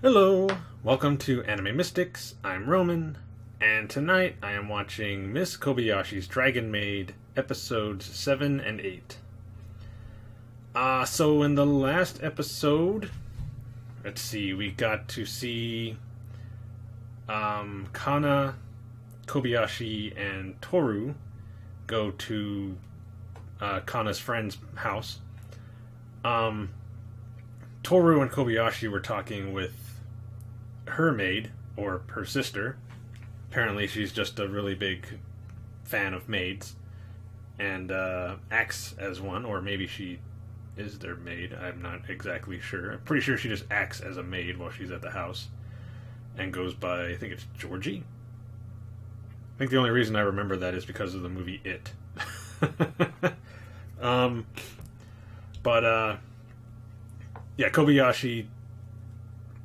Hello, welcome to Anime Mystics. I'm Roman, and tonight I am watching Miss Kobayashi's Dragon Maid episodes 7 and 8. So in the last episode, let's see, we got to see Kana, Kobayashi, and Toru go to Kana's friend's house. Toru and Kobayashi were talking with her maid, or her sister. Apparently she's just a really big fan of maids, and acts as one, or maybe she is their maid. I'm not exactly sure. I'm pretty sure she just acts as a maid while she's at the house, and goes by, I think it's Georgie. I think the only reason I remember that is because of the movie It. um, but yeah, Kobayashi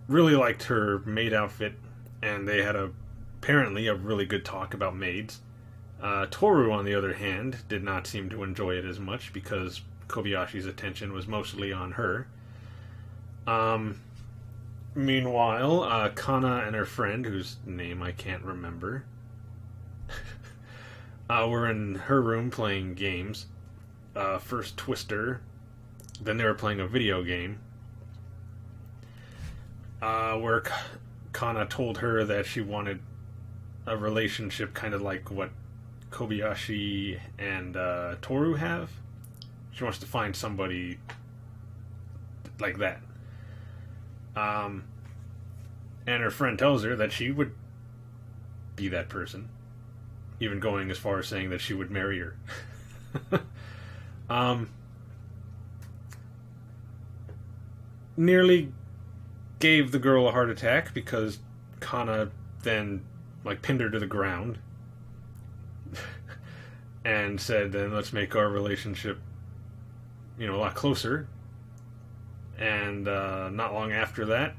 really liked her maid outfit, and they had apparently a really good talk about maids. Toru, on the other hand, did not seem to enjoy it as much because Kobayashi's attention was mostly on her. Meanwhile, Kana and her friend, whose name I can't remember, were in her room playing games. First Twister, then they were playing a video game. Where Kana told her that she wanted a relationship kind of like what Kobayashi and Toru have. She wants to find somebody like that. And her friend tells her that she would be that person, even going as far as saying that she would marry her. Nearly gave the girl a heart attack because Kana then pinned her to the ground and said, then let's make our relationship a lot closer. And not long after that,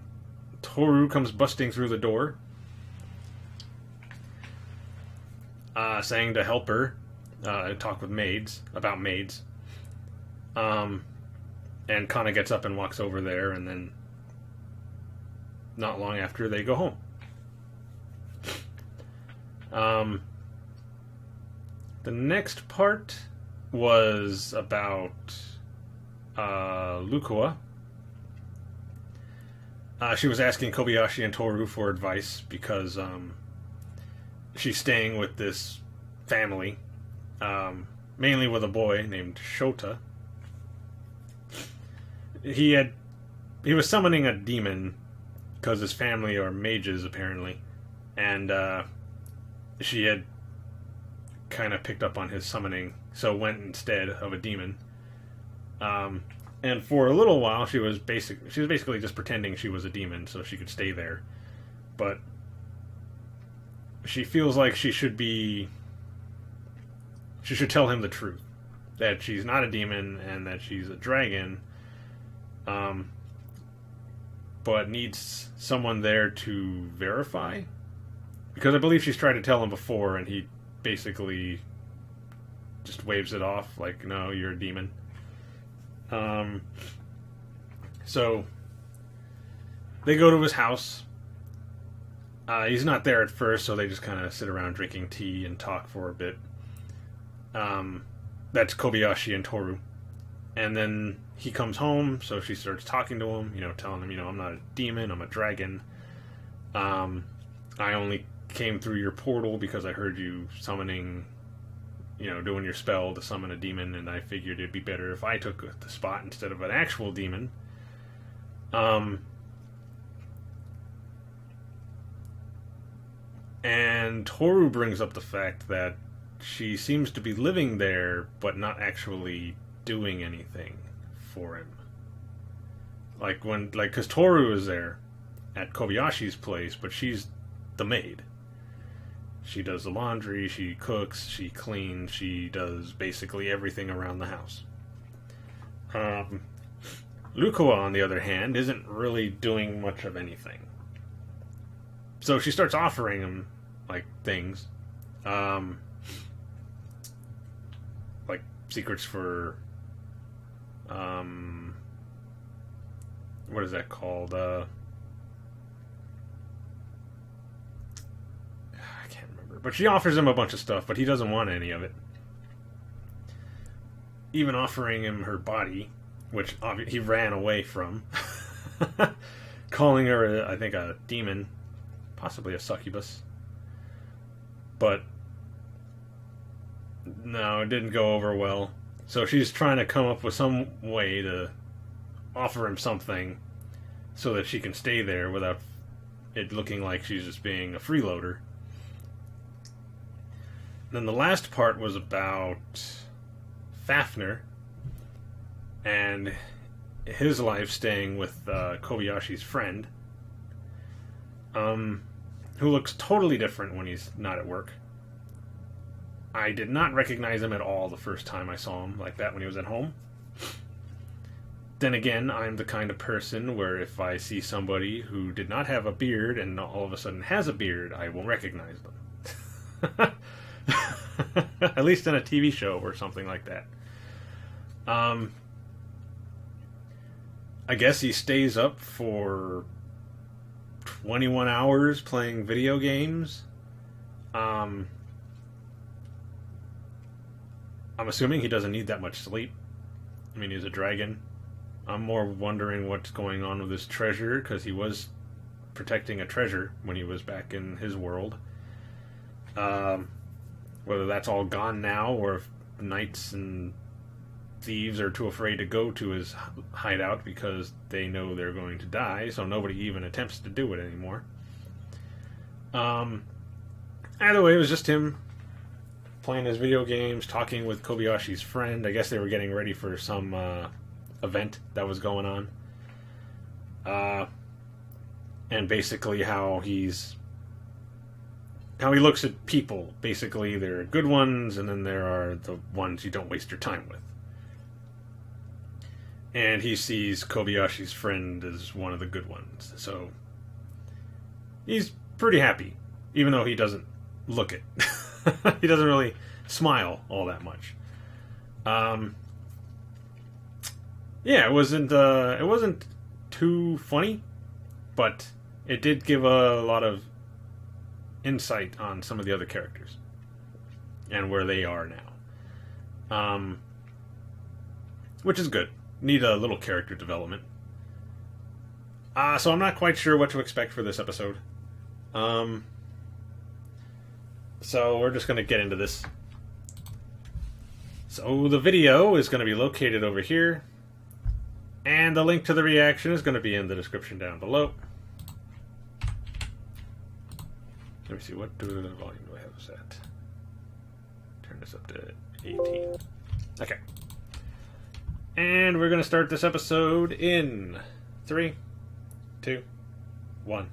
Toru comes busting through the door, saying to help her talk with maids about maids. And Kana gets up and walks over there, and then not long after, they go home. The next part was about Lukua. She was asking Kobayashi and Toru for advice because she's staying with this family, mainly with a boy named Shota. He was summoning a demon because his family are mages, apparently, and she had kind of picked up on his summoning, so went instead of a demon. And for a little while, she was basically just pretending she was a demon so she could stay there. But she feels like she should tell him the truth, that she's not a demon and that she's a dragon. But needs someone there to verify. Because I believe she's tried to tell him before, and he basically just waves it off, like, no, you're a demon. So, they go to his house. He's not there at first, so they just kind of sit around drinking tea and talk for a bit. That's Kobayashi and Toru. And then he comes home, so she starts talking to him, telling him, I'm not a demon, I'm a dragon. I only came through your portal because I heard you summoning, doing your spell to summon a demon, and I figured it'd be better if I took the spot instead of an actual demon. And Toru brings up the fact that she seems to be living there, but not actually doing anything for him. Because Toru is there at Kobayashi's place, but she's the maid. She does the laundry, she cooks, she cleans, she does basically everything around the house. Lukua, on the other hand, isn't really doing much of anything. So she starts offering him, things. Secrets for what is that called? But she offers him a bunch of stuff, but he doesn't want any of it. Even offering him her body, which he ran away from. Calling her, I think, a demon. Possibly a succubus. But no, it didn't go over well. So she's trying to come up with some way to offer him something so that she can stay there without it looking like she's just being a freeloader. Then the last part was about Fafnir and his life staying with Kobayashi's friend, who looks totally different when he's not at work. I did not recognize him at all the first time I saw him like that when he was at home. Then again, I'm the kind of person where if I see somebody who did not have a beard and all of a sudden has a beard, I will recognize them. At least in a TV show or something like that. I guess he stays up for 21 hours playing video games. I'm assuming he doesn't need that much sleep. I mean, he's a dragon. I'm more wondering what's going on with his treasure, because he was protecting a treasure when he was back in his world. Whether that's all gone now, or if knights and thieves are too afraid to go to his hideout because they know they're going to die, so nobody even attempts to do it anymore. Either way, it was just him playing his video games, talking with Kobayashi's friend. I guess they were getting ready for some event that was going on. And basically how he looks at people. Basically, there are good ones, and then there are the ones you don't waste your time with. And he sees Kobayashi's friend as one of the good ones. So he's pretty happy, even though he doesn't look it. He doesn't really smile all that much. Yeah, it wasn't too funny, but it did give a lot of insight on some of the other characters and where they are now. Which is good. Need a little character development. So I'm not quite sure what to expect for this episode. So we're just going to get into this. So the video is going to be located over here, and the link to the reaction is going to be in the description down below. Let me see, what volume do I have set? Turn this up to 18. Okay. And we're going to start this episode in 3, 2, 1.